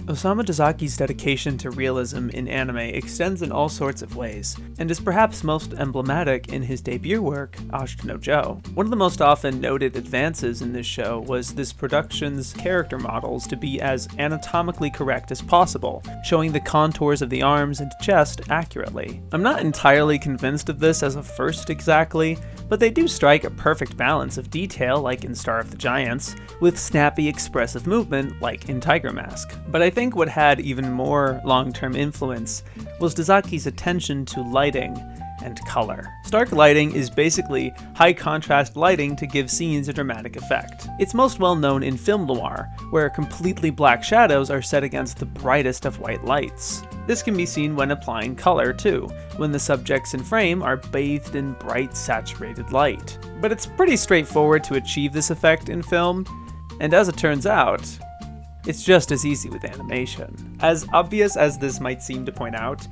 Osamu Dezaki's dedication to realism in anime extends in all sorts of ways, and is perhaps most emblematic in his debut work, Ashita no Joe. One of the most often noted advances in this show was this production's character models to be as anatomically correct as possible, showing the contours of the arms and chest accurately. I'm not entirely convinced of this as a first exactly, but they do strike a perfect balance of detail like in Star of the Giants, with snappy expressive movement like in Tiger Mask. But I think what had even more long-term influence was Dezaki's attention to lighting and color. Stark lighting is basically high contrast lighting to give scenes a dramatic effect. It's most well known in film noir, where completely black shadows are set against the brightest of white lights. This can be seen when applying color too, when the subjects in frame are bathed in bright saturated light. But it's pretty straightforward to achieve this effect in film, and as it turns out, it's just as easy with animation. As obvious as this might seem to point out,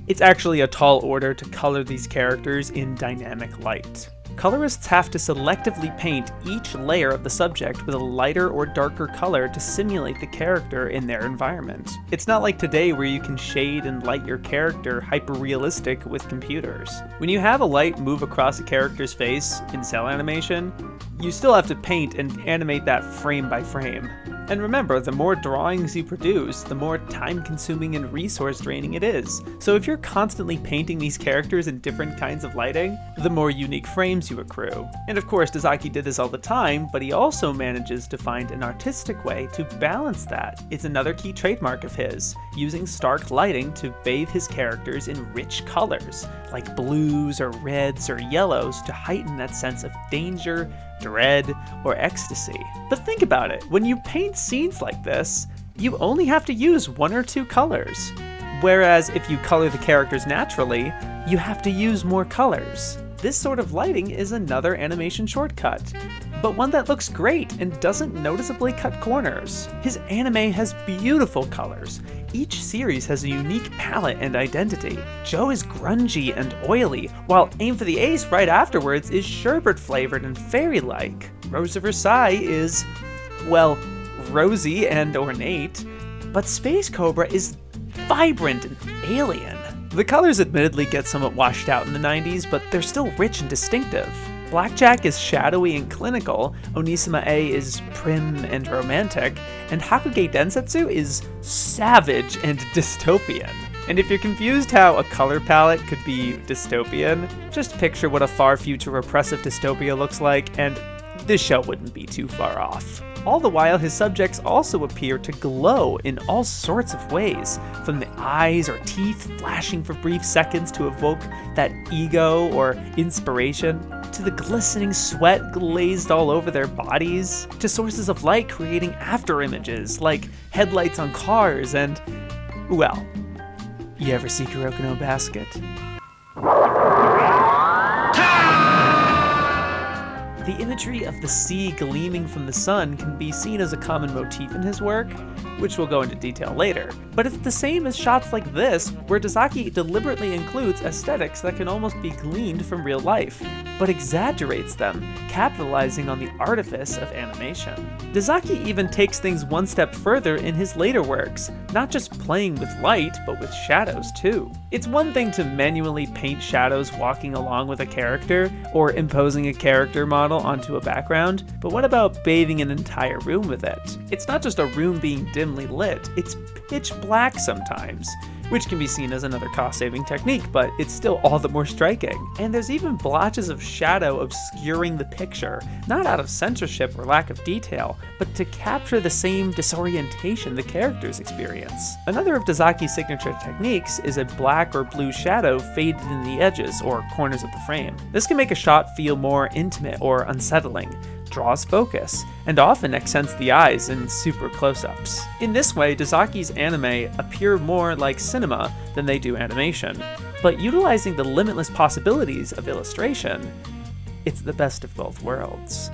it's actually a tall order to color these characters in dynamic light. Colorists have to selectively paint each layer of the subject with a lighter or darker color to simulate the character in their environment. It's not like today where you can shade and light your character hyper-realistic with computers. When you have a light move across a character's face in cell animation, you still have to paint and animate that frame by frame. And remember, the more drawings you produce, the more time-consuming and resource-draining it is. So if you're constantly painting these characters in different kinds of lighting, the more unique frames you accrue. And of course, Dezaki did this all the time, but he also manages to find an artistic way to balance that. It's another key trademark of his, using stark lighting to bathe his characters in rich colors, like blues or reds or yellows to heighten that sense of danger, dread, or ecstasy. But think about it, when you paint scenes like this, you only have to use one or two colors. Whereas if you color the characters naturally, you have to use more colors. This sort of lighting is another animation shortcut, but one that looks great and doesn't noticeably cut corners. His anime has beautiful colors. Each series has a unique palette and identity. Joe is grungy and oily, while Aim for the Ace right afterwards is sherbet flavored and fairy-like. Rose of Versailles is, well, rosy and ornate, but Space Cobra is vibrant and alien. The colors admittedly get somewhat washed out in the 90s, but they're still rich and distinctive. Blackjack is shadowy and clinical, Oniisama A is prim and romantic, and Hakugei Densetsu is savage and dystopian. And if you're confused how a color palette could be dystopian, just picture what a far future repressive dystopia looks like, and this show wouldn't be too far off. All the while, his subjects also appear to glow in all sorts of ways, from the eyes or teeth flashing for brief seconds to evoke that ego or inspiration, to the glistening sweat glazed all over their bodies, to sources of light creating after images like headlights on cars and, well, you ever see Kuroko no Basket? The imagery of the sea gleaming from the sun can be seen as a common motif in his work, which we'll go into detail later. But it's the same as shots like this, where Dezaki deliberately includes aesthetics that can almost be gleaned from real life, but exaggerates them, capitalizing on the artifice of animation. Dezaki even takes things one step further in his later works, not just playing with light, but with shadows too. It's one thing to manually paint shadows walking along with a character, or imposing a character model onto a background, but what about bathing an entire room with it? It's not just a room being dimly lit, it's pitch black sometimes, which can be seen as another cost-saving technique, but it's still all the more striking. And there's even blotches of shadow obscuring the picture, not out of censorship or lack of detail, but to capture the same disorientation the characters experience. Another of Dezaki's signature techniques is a black or blue shadow faded in the edges or corners of the frame. This can make a shot feel more intimate or unsettling, draws focus, and often accents the eyes in super close-ups. In this way, Dezaki's anime appear more like cinema than they do animation, but utilizing the limitless possibilities of illustration, it's the best of both worlds.